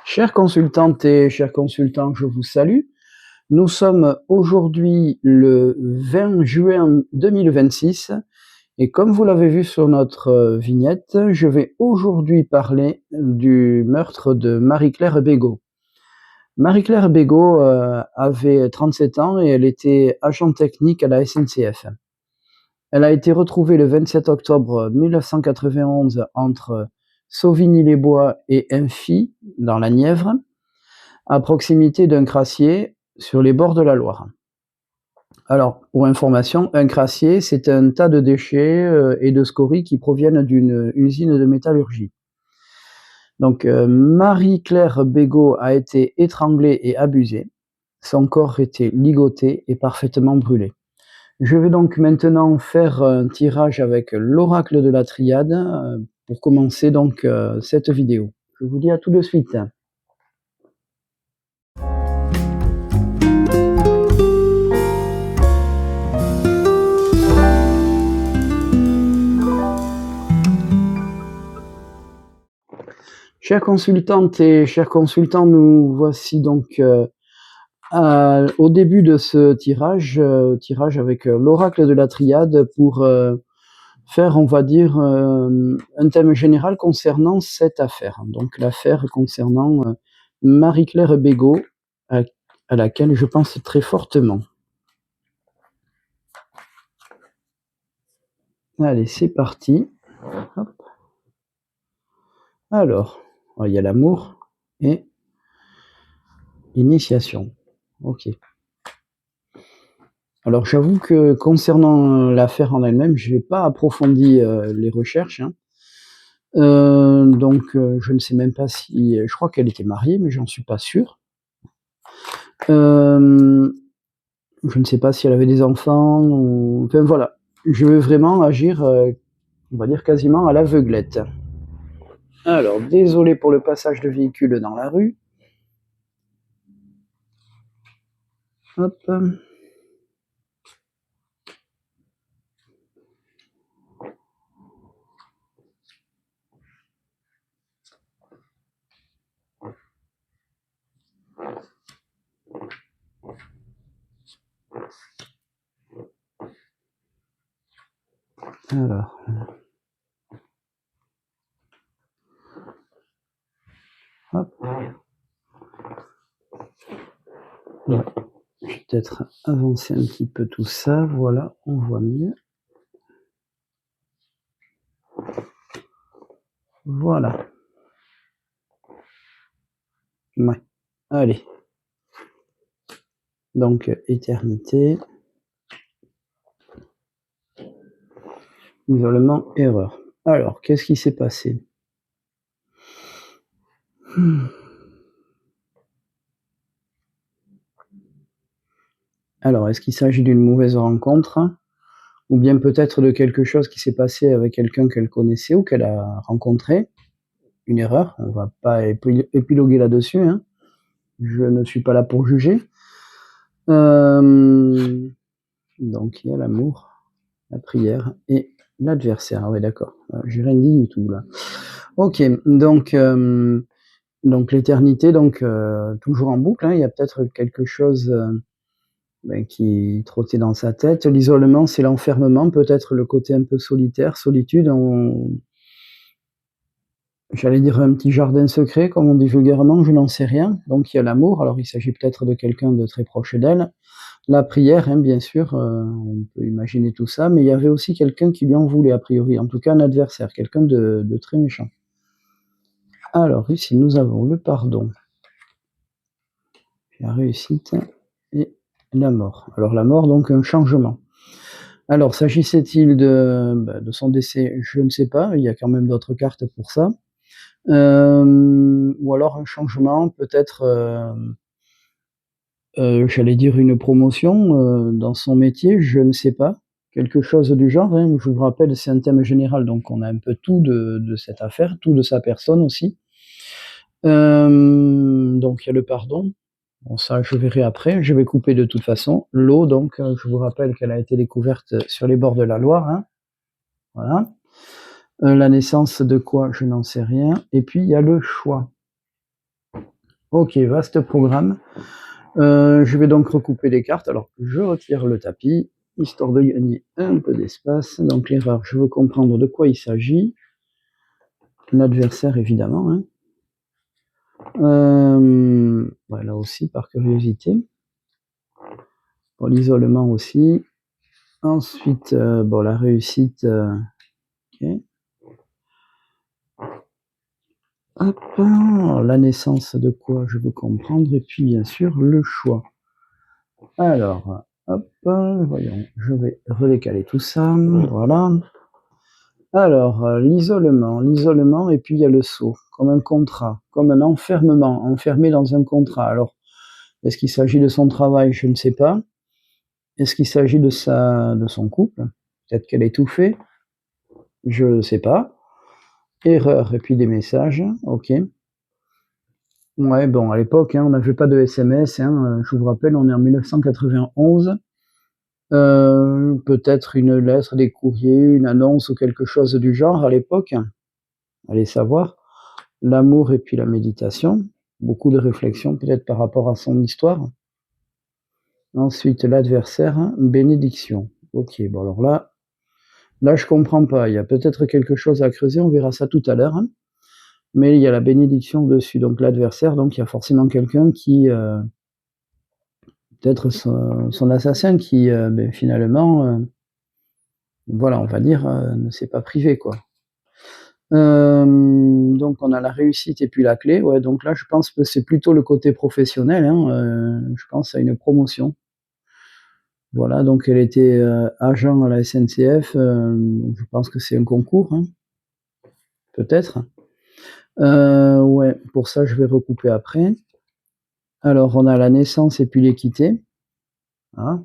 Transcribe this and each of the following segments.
Chères consultantes et chers consultants, je vous salue. Nous sommes aujourd'hui le 20 juin 2026 et comme vous l'avez vu sur notre vignette, je vais aujourd'hui parler du meurtre de Marie-Claire Bégaud. Marie-Claire Bégaud avait 37 ans et elle était agent technique à la SNCF. Elle a été retrouvée le 27 octobre 1991 entre Sauvigny-les-Bois et Imphy, dans la Nièvre, à proximité d'un crassier sur les bords de la Loire. Alors, pour information, un crassier, c'est un tas de déchets et de scories qui proviennent d'une usine de métallurgie. Donc, Marie-Claire Bégaud a été étranglée et abusée. Son corps était ligoté et parfaitement brûlé. Je vais donc maintenant faire un tirage avec l'oracle de la triade pour commencer donc cette vidéo. Je vous dis à tout de suite. Chères consultantes et chers consultants, nous voici donc au début de ce tirage avec l'oracle de la triade pour faire, on va dire, un thème général concernant cette affaire. Donc l'affaire concernant Marie-Claire Bégaud, à laquelle je pense très fortement. Allez, c'est parti. Hop. Alors, il y a l'amour et l'initiation. Ok. Alors j'avoue que concernant l'affaire en elle-même, je n'ai pas approfondi les recherches. Donc je ne sais même pas si... Je crois qu'elle était mariée, mais j'en suis pas sûr. Je ne sais pas si elle avait des enfants. Ou... Enfin voilà, je veux vraiment agir, on va dire quasiment à l'aveuglette. Alors, désolé pour le passage de véhicule dans la rue. Hop. Alors. Hop. Ouais. Je vais peut-être avancer un petit peu tout ça. Voilà, on voit mieux. Voilà. Ouais. Allez. Donc, éternité. Isolement, erreur. Alors, qu'est-ce qui s'est passé? Alors, est-ce qu'il s'agit d'une mauvaise rencontre? Ou bien peut-être de quelque chose qui s'est passé avec quelqu'un qu'elle connaissait ou qu'elle a rencontré? Une erreur, on va pas épiloguer là-dessus, hein. Je ne suis pas là pour juger. Donc, il y a l'amour, la prière et l'adversaire. Ah ouais, d'accord. J'ai rien dit du tout, là. Ok, donc l'éternité, donc toujours en boucle, hein. Il y a peut-être quelque chose qui trottait dans sa tête. L'isolement, c'est l'enfermement, peut-être le côté un peu solitaire, solitude. J'allais dire un petit jardin secret, comme on dit vulgairement, je n'en sais rien. Donc il y a l'amour, alors il s'agit peut-être de quelqu'un de très proche d'elle. La prière, hein, bien sûr, on peut imaginer tout ça, mais il y avait aussi quelqu'un qui lui en voulait, a priori, en tout cas un adversaire, quelqu'un de très méchant. Alors ici, nous avons le pardon, la réussite et la mort. Alors la mort, donc un changement. Alors, s'agissait-il de son décès? Je ne sais pas, il y a quand même d'autres cartes pour ça. Ou alors un changement, peut-être, j'allais dire une promotion dans son métier, je ne sais pas. Quelque chose du genre, hein. Je vous rappelle, c'est un thème général, donc on a un peu tout de cette affaire, tout de sa personne aussi. Donc il y a le pardon. Bon, ça, je verrai après. Je vais couper de toute façon. L'eau, donc, je vous rappelle qu'elle a été découverte sur les bords de la Loire, hein. Voilà. La naissance de quoi? Je n'en sais rien. Et puis, il y a le choix. Ok, vaste programme. Je vais donc recouper les cartes. Alors, je retire le tapis, histoire de gagner un peu d'espace. Donc, l'erreur, je veux comprendre de quoi il s'agit. L'adversaire, évidemment. Hein. Là aussi, par curiosité. Pour l'isolement aussi. Ensuite, la réussite. Ok. Hop, la naissance de quoi je veux comprendre. Et puis, bien sûr, le choix. Alors, hop, voyons, je vais redécaler tout ça. Voilà. Alors, l'isolement, et puis il y a le sceau, comme un contrat, comme un enfermement, enfermé dans un contrat. Alors, est-ce qu'il s'agit de son travail? Je ne sais pas. Est-ce qu'il s'agit de son couple? Peut-être qu'elle est étouffée? Je ne sais pas. Erreur, et puis des messages, ok. Ouais, bon, à l'époque, hein, on n'avait pas de SMS, hein, je vous rappelle, on est en 1991. Peut-être une lettre, des courriers, une annonce ou quelque chose du genre à l'époque. Allez savoir. L'amour et puis la méditation. Beaucoup de réflexion peut-être par rapport à son histoire. Ensuite, l'adversaire, bénédiction. Ok, bon alors là je comprends pas. Il y a peut-être quelque chose à creuser, on verra ça tout à l'heure. Hein. Mais il y a la bénédiction dessus. Donc l'adversaire, donc il y a forcément quelqu'un qui... peut-être son assassin qui, finalement... voilà, on va dire, ne s'est pas privé, quoi. Donc on a la réussite et puis la clé. Ouais, donc là, je pense que c'est plutôt le côté professionnel. Hein, je pense à une promotion. Voilà, donc elle était agent à la SNCF. Donc je pense que c'est un concours, hein, peut-être. Ouais, pour ça, je vais recouper après. Alors, on a la naissance et puis l'équité. Ah.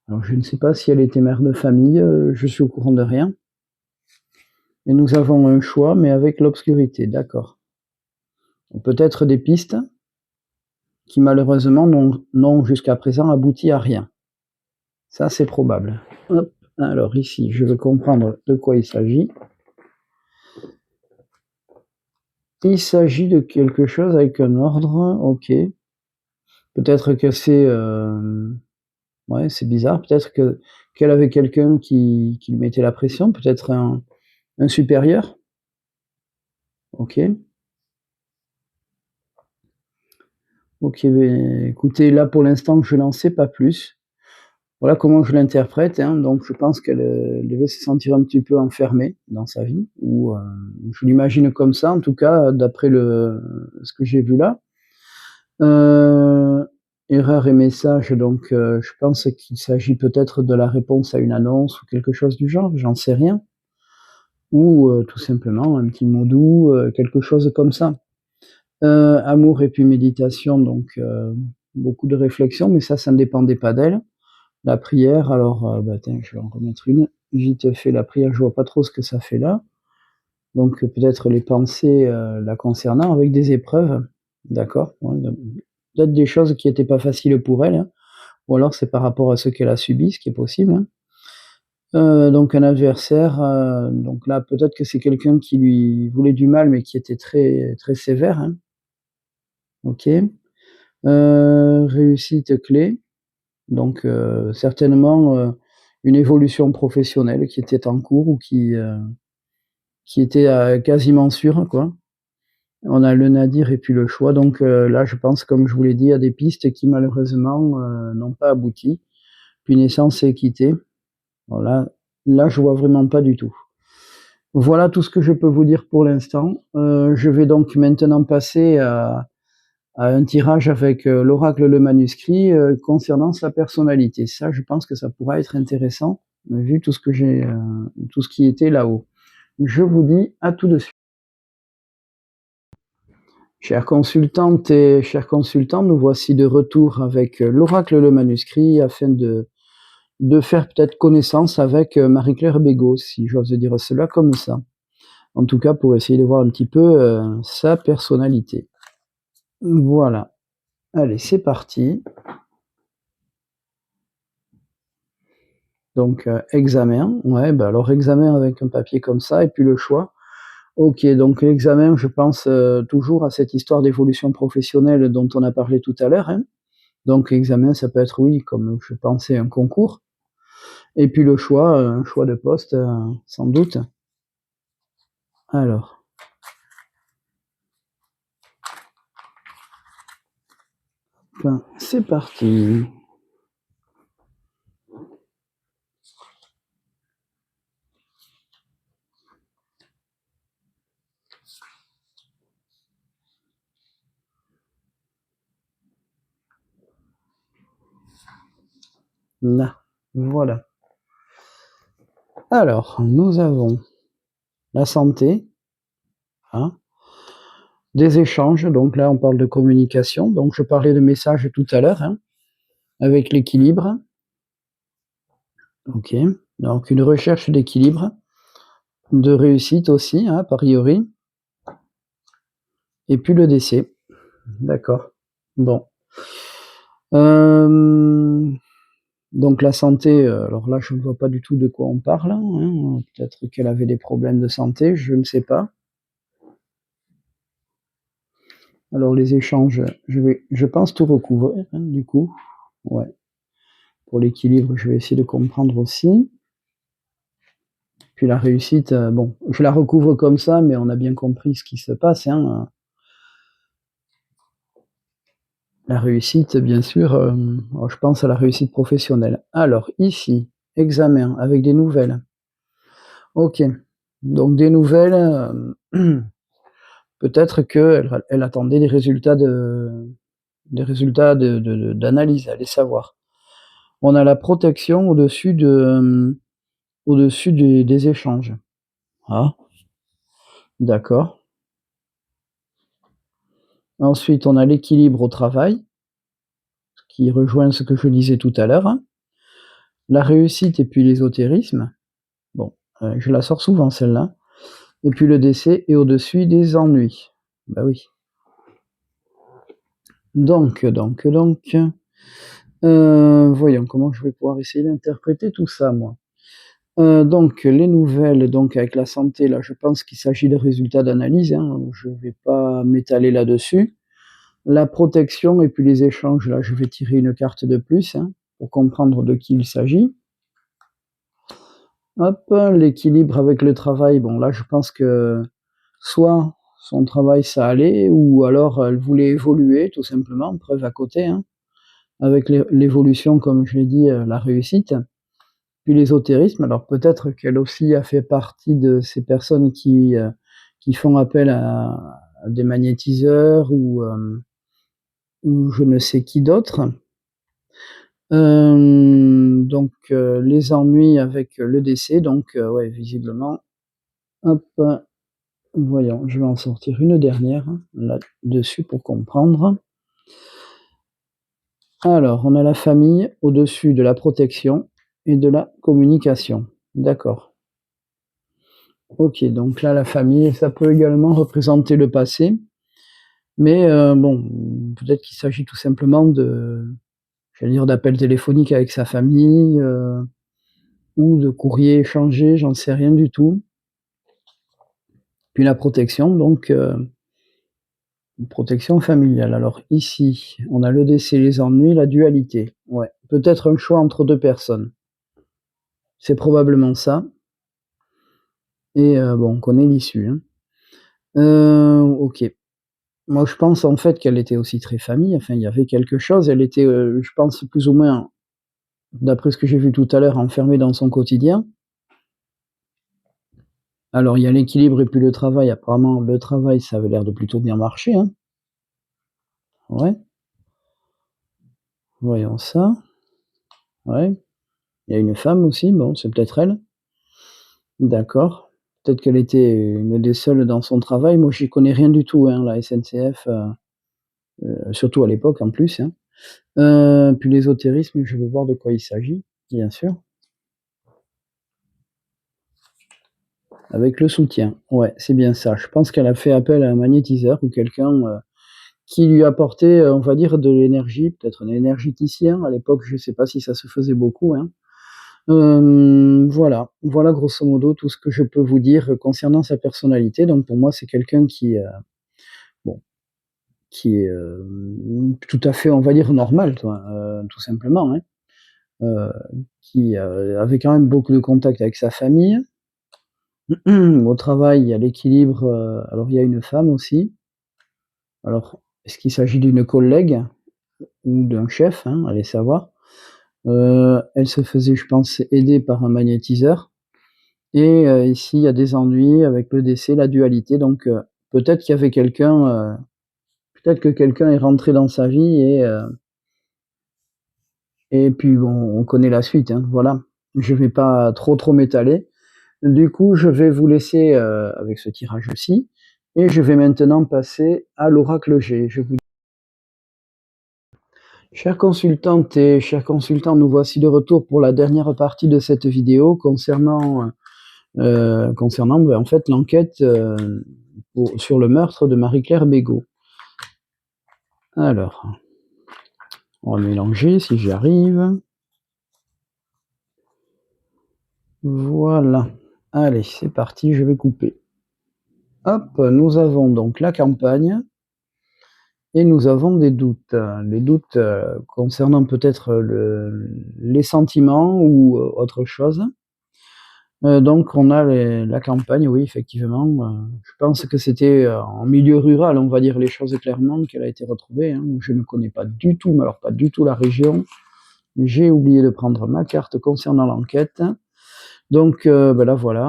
Alors, je ne sais pas si elle était mère de famille. Je suis au courant de rien. Et nous avons un choix, mais avec l'obscurité. D'accord. Peut-être des pistes qui malheureusement n'ont jusqu'à présent abouti à rien. Ça, c'est probable. Hop. Alors ici, je veux comprendre de quoi il s'agit. Il s'agit de quelque chose avec un ordre, ok. Peut-être que c'est... ouais, c'est bizarre. Peut-être qu'elle avait quelqu'un qui lui mettait la pression. Peut-être un supérieur. Ok. Ok, écoutez, là pour l'instant, je n'en sais pas plus. Voilà comment je l'interprète. Hein. Donc je pense qu'elle devait se sentir un petit peu enfermée dans sa vie. Ou je l'imagine comme ça, en tout cas, d'après ce que j'ai vu là. Erreur et message, donc je pense qu'il s'agit peut-être de la réponse à une annonce ou quelque chose du genre, j'en sais rien. Ou tout simplement un petit mot doux, quelque chose comme ça. Amour et puis méditation, donc beaucoup de réflexion, mais ça ne dépendait pas d'elle. La prière, alors, tiens, je vais en remettre une. Vite fait, la prière, je vois pas trop ce que ça fait là. Donc peut-être les pensées la concernant avec des épreuves, d'accord. Ouais, peut-être des choses qui étaient pas faciles pour elle, hein, ou alors c'est par rapport à ce qu'elle a subi, ce qui est possible. Hein. Donc un adversaire, donc là peut-être que c'est quelqu'un qui lui voulait du mal, mais qui était très très sévère. Hein. Ok. Réussite clé, donc certainement une évolution professionnelle qui était en cours ou qui était quasiment sûre, quoi. On a le nadir et puis le choix. Donc là, je pense, comme je vous l'ai dit, à des pistes qui malheureusement n'ont pas abouti. Puis naissance et équité. Voilà. Là, je vois vraiment pas du tout. Voilà tout ce que je peux vous dire pour l'instant. Je vais donc maintenant passer à un tirage avec l'oracle le manuscrit concernant sa personnalité. Ça, je pense que ça pourra être intéressant, vu tout ce que tout ce qui était là-haut. Je vous dis à tout de suite. Chères consultantes et chers consultants, nous voici de retour avec l'oracle le manuscrit afin de faire peut-être connaissance avec Marie-Claire Bégaud, si j'ose dire cela comme ça. En tout cas, pour essayer de voir un petit peu sa personnalité. Voilà. Allez, c'est parti. Donc, examen. Ouais, alors examen avec un papier comme ça, et puis le choix. OK, donc l'examen, je pense, toujours à cette histoire d'évolution professionnelle dont on a parlé tout à l'heure, hein. Donc examen, ça peut être, oui, comme je pensais, un concours et puis le choix, un choix de poste, sans doute. Alors, ben, c'est parti. Là, voilà. Alors, nous avons la santé, hein, des échanges, donc là, on parle de communication, donc je parlais de messages tout à l'heure, hein, avec l'équilibre. OK, donc une recherche d'équilibre, de réussite aussi, hein, a priori, et puis le décès. D'accord. Bon. Hem, donc la santé, alors là, je ne vois pas du tout de quoi on parle, hein, peut-être qu'elle avait des problèmes de santé, je ne sais pas. Alors les échanges, je pense tout recouvrir, hein, du coup. Ouais. Pour l'équilibre, je vais essayer de comprendre aussi. Puis la réussite, bon, je la recouvre comme ça, mais on a bien compris ce qui se passe, hein. La réussite, bien sûr, alors je pense à la réussite professionnelle. Alors ici, examen avec des nouvelles. OK, donc des nouvelles, peut-être qu'elle attendait des résultats d'analyse, elle allait savoir. On a la protection au-dessus des échanges. Ah, d'accord. Ensuite, on a l'équilibre au travail, qui rejoint ce que je disais tout à l'heure, hein. La réussite et puis l'ésotérisme. Bon, je la sors souvent celle-là. Et puis le décès est au-dessus des ennuis. Bah oui. Donc, voyons comment je vais pouvoir essayer d'interpréter tout ça, moi. Donc les nouvelles, donc avec la santé, là, je pense qu'il s'agit de résultats d'analyse, hein, je vais pas m'étaler là-dessus. La protection et puis les échanges, là, je vais tirer une carte de plus, hein, pour comprendre de qui il s'agit. Hop, l'équilibre avec le travail, bon là, je pense que soit son travail ça allait ou alors elle voulait évoluer tout simplement, preuve à côté, hein, avec l'évolution comme je l'ai dit, la réussite. Puis l'ésotérisme, alors peut-être qu'elle aussi a fait partie de ces personnes qui font appel à des magnétiseurs ou je ne sais qui d'autre. Donc les ennuis avec le décès, donc ouais, visiblement, hop, voyons, je vais en sortir une dernière, là-dessus pour comprendre. Alors, on a la famille au-dessus de la protection et de la communication. D'accord. OK, donc là, la famille, ça peut également représenter le passé, mais bon, peut-être qu'il s'agit tout simplement j'allais dire d'appels téléphoniques avec sa famille, ou de courriers échangés, j'en sais rien du tout. Puis la protection, donc une protection familiale. Alors ici, on a le décès, les ennuis, la dualité. Ouais, peut-être un choix entre 2 personnes. C'est probablement ça et bon, on connaît l'issue, hein. OK. Moi, je pense en fait qu'elle était aussi très famille, enfin, il y avait quelque chose. Elle était, je pense plus ou moins, d'après ce que j'ai vu tout à l'heure, enfermée dans son quotidien. Alors il y a l'équilibre et puis le travail. Apparemment, le travail, ça avait l'air de plutôt bien marcher, hein. Ouais, voyons ça. Ouais, il y a une femme aussi, bon, c'est peut-être elle. D'accord. Peut-être qu'elle était une des seules dans son travail. Moi, j'y connais rien du tout, hein, la SNCF, surtout à l'époque en plus, hein. Puis l'ésotérisme, je vais voir de quoi il s'agit, bien sûr. Avec le soutien, ouais, c'est bien ça. Je pense qu'elle a fait appel à un magnétiseur ou quelqu'un, qui lui apportait, on va dire de l'énergie, peut-être un énergéticien. À l'époque, je sais pas si ça se faisait beaucoup, hein. Voilà, voilà grosso modo tout ce que je peux vous dire concernant sa personnalité. Donc pour moi, c'est quelqu'un qui, bon, qui est, tout à fait, on va dire, normal, quoi, tout simplement, hein. Heu, qui, avait quand même beaucoup de contact avec sa famille. Au travail, il y a l'équilibre, alors il y a une femme aussi. Alors, est-ce qu'il s'agit d'une collègue ou d'un chef, hein, allez savoir. Elle se faisait, je pense, aider par un magnétiseur et ici, il y a des ennuis avec le décès, la dualité, donc peut-être qu'il y avait quelqu'un, peut-être que quelqu'un est rentré dans sa vie et puis bon, on connaît la suite, hein, voilà. Je vais pas trop m'étaler. Du coup, je vais vous laisser, avec ce tirage-ci et je vais maintenant passer à l'oracle G. Chères consultantes et chers consultants, nous voici de retour pour la dernière partie de cette vidéo concernant, en fait, l'enquête, sur le meurtre de Marie-Claire Bégaud. Alors, on va mélanger si j'y arrive. Voilà. Allez, c'est parti, je vais couper. Hop, nous avons donc la campagne et nous avons des doutes. Les doutes, concernant peut-être les sentiments ou autre chose. Donc on a la campagne, oui, effectivement. Je pense que c'était, en milieu rural, on va dire les choses clairement, qu'elle a été retrouvée, hein. Je ne connais pas du tout, mais alors pas du tout la région. J'ai oublié de prendre ma carte concernant l'enquête. Donc, la voilà.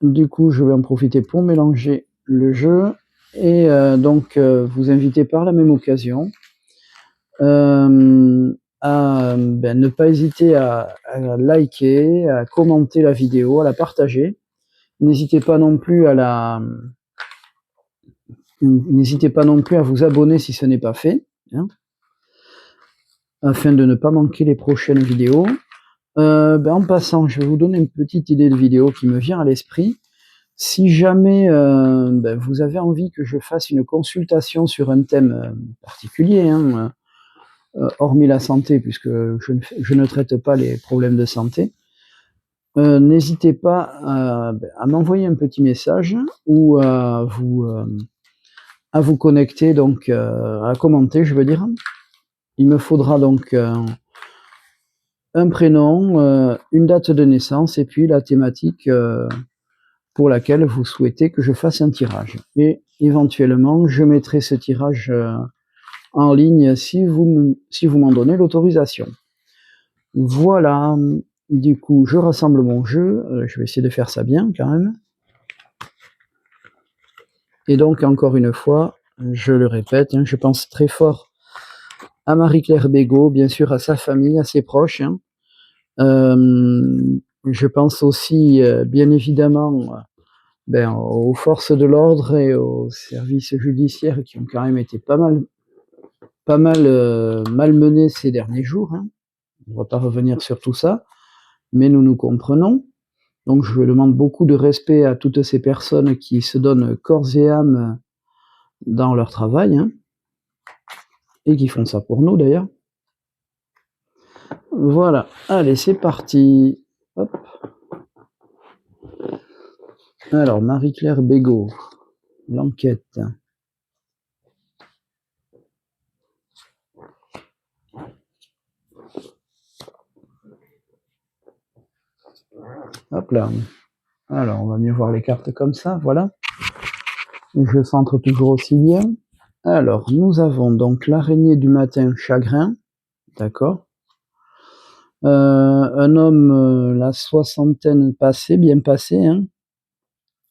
Du coup, je vais en profiter pour mélanger le jeu et donc vous inviter par la même occasion, à, ne pas hésiter à liker, à commenter la vidéo, à la partager. N'hésitez pas non plus à vous abonner si ce n'est pas fait, hein, afin de ne pas manquer les prochaines vidéos. En passant, je vais vous donner une petite idée de vidéo qui me vient à l'esprit. Si jamais, vous avez envie que je fasse une consultation sur un thème, particulier, hein, hormis la santé puisque je ne traite pas les problèmes de santé, n'hésitez pas à m'envoyer un petit message ou à vous connecter, donc à commenter, je veux dire. Il me faudra donc un prénom, une date de naissance et puis la thématique pour laquelle vous souhaitez que je fasse un tirage. Et éventuellement, je mettrai ce tirage en ligne si vous m'en donnez l'autorisation. Voilà, du coup, je rassemble mon jeu. Je vais essayer de faire ça bien quand même. Et donc, encore une fois, je le répète, hein, je pense très fort à Marie-Claire Bégaud, bien sûr à sa famille, à ses proches, hein. Je pense aussi, bien évidemment, aux forces de l'ordre et aux services judiciaires qui ont quand même été pas mal, malmenés ces derniers jours, hein. On va pas revenir sur tout ça, mais nous nous comprenons. Donc je demande beaucoup de respect à toutes ces personnes qui se donnent corps et âme dans leur travail, hein, et qui font ça pour nous d'ailleurs. Voilà, allez, c'est parti. Hop. Alors, Marie-Claire Bégaud, l'enquête. Hop là. Alors, on va mieux voir les cartes comme ça, voilà. Je centre toujours aussi bien. Alors, nous avons donc l'araignée du matin chagrin, d'accord. Un homme, la soixantaine passée, bien passée, hein,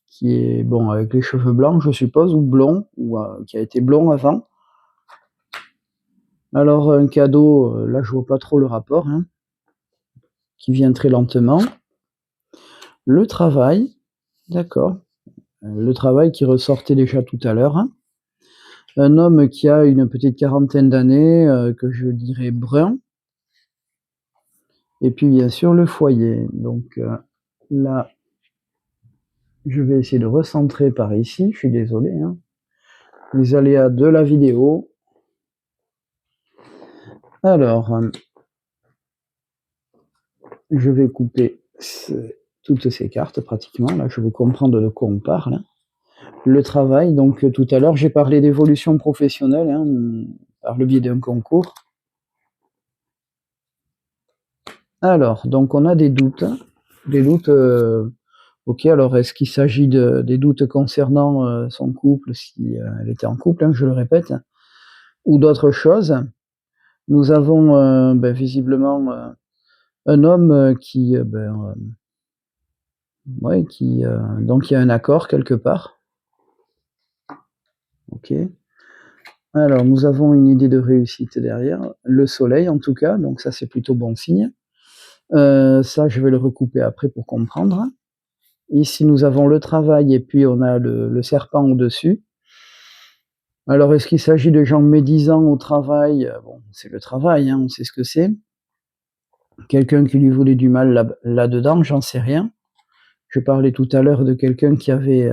qui est, bon, avec les cheveux blancs, je suppose, ou blonds, ou qui a été blond avant. Alors, un cadeau, là, je vois pas trop le rapport, hein, qui vient très lentement. Le travail, d'accord. Le travail qui ressortait déjà tout à l'heure, hein. Un homme qui a une petite quarantaine d'années, que je dirais brun. Et puis, bien sûr, le foyer. Donc, là, je vais essayer de recentrer par ici. Je suis désolé, hein. Les aléas de la vidéo. Alors, je vais couper toutes ces cartes pratiquement. Là, je veux comprendre de quoi on parle. Le travail, donc tout à l'heure, j'ai parlé d'évolution professionnelle par le biais d'un concours. Alors, donc on a des doutes. Des doutes, ok, alors est-ce qu'il s'agit des doutes concernant son couple, si elle était en couple, je le répète, ou d'autres choses? Nous avons visiblement un homme qui, ouais, donc il y a un accord quelque part. Ok. Alors, nous avons une idée de réussite derrière, le soleil en tout cas, donc ça c'est plutôt bon signe. Ça, je vais le recouper après pour comprendre. Ici, nous avons le travail et puis on a le serpent au-dessus. Alors, est-ce qu'il s'agit de gens médisants au travail? Bon, c'est le travail, on sait ce que c'est. Quelqu'un qui lui voulait du mal là-dedans, j'en sais rien. Je parlais tout à l'heure de quelqu'un qui avait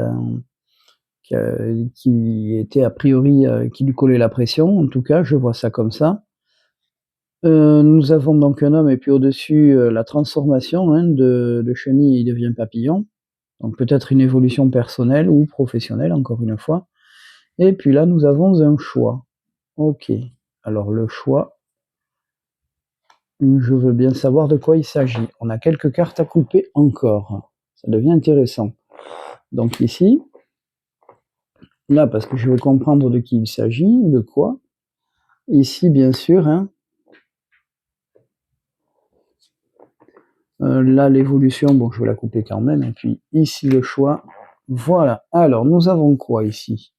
qui était a priori qui lui collait la pression. En tout cas, je vois ça comme ça. Nous avons donc un homme et puis au-dessus la transformation de chenille, il devient papillon. Donc peut-être une évolution personnelle ou professionnelle, encore une fois. Et puis là, nous avons un choix. Ok. Alors le choix, je veux bien savoir de quoi il s'agit. On a quelques cartes à couper encore. Ça devient intéressant. Donc ici, là, parce que je veux comprendre de qui il s'agit, de quoi. Ici, bien sûr, là, l'évolution, bon, je vais la couper quand même. Et puis ici, le choix. Voilà. Alors, nous avons quoi ici?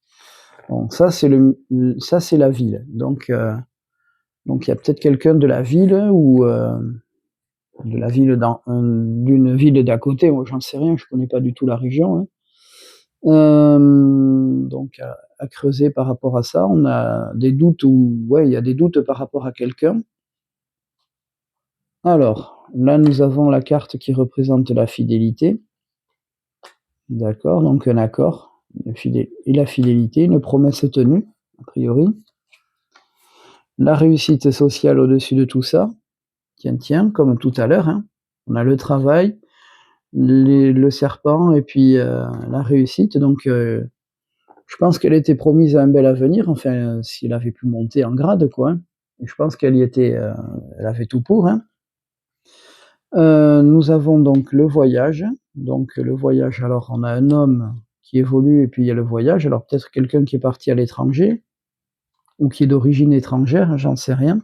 Bon, ça, c'est la ville. Donc, il y a peut-être quelqu'un de la ville ou de la ville d'une ville d'à côté. Moi, j'en sais rien. Je connais pas du tout la région. Donc, à creuser par rapport à ça. On a des doutes il y a des doutes par rapport à quelqu'un. Alors, là, nous avons la carte qui représente la fidélité. D'accord, donc un accord et la fidélité, une promesse tenue, a priori. La réussite sociale au-dessus de tout ça. Tiens, comme tout à l'heure. On a le travail, le serpent et puis la réussite. Donc, je pense qu'elle était promise à un bel avenir. Enfin, s'il avait pu monter en grade, quoi. Et je pense qu'elle y était, elle avait tout pour. Nous avons donc le voyage. Donc le voyage, alors on a un homme qui évolue et puis il y a le voyage. Alors peut-être quelqu'un qui est parti à l'étranger ou qui est d'origine étrangère, j'en sais rien.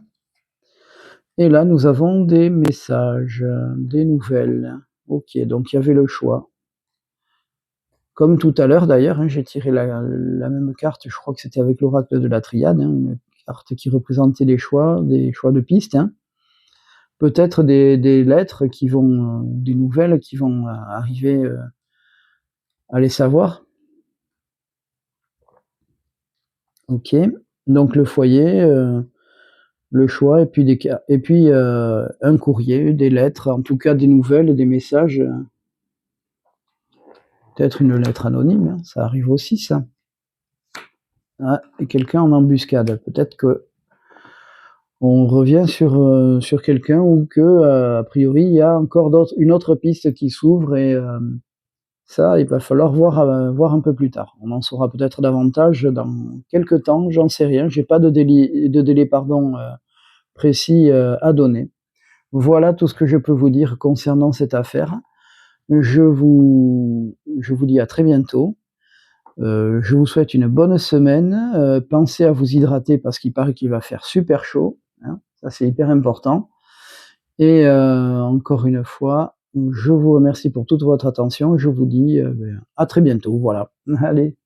Et là, nous avons des messages, des nouvelles. Ok, donc il y avait le choix. Comme tout à l'heure d'ailleurs, j'ai tiré la même carte, je crois que c'était avec l'oracle de la triade, une carte qui représentait des choix de pistes. Peut-être des lettres qui vont, des nouvelles qui vont arriver à les savoir. Ok, donc le foyer, le choix et puis un courrier, des lettres, en tout cas des nouvelles, des messages. Peut-être une lettre anonyme, ça arrive aussi ça. Ah, et quelqu'un en embuscade. Peut-être que on revient sur quelqu'un ou que a priori il y a encore une autre piste qui s'ouvre et ça, il va falloir voir un peu plus tard. On en saura peut-être davantage dans quelques temps, j'en sais rien. J'ai pas de délai précis à donner. Voilà tout ce que je peux vous dire concernant cette affaire. Je vous dis à très bientôt. Je vous souhaite une bonne semaine. Pensez à vous hydrater parce qu'il paraît qu'il va faire super chaud. Ça, c'est hyper important. Et encore une fois, je vous remercie pour toute votre attention. Je vous dis à très bientôt. Voilà. Allez.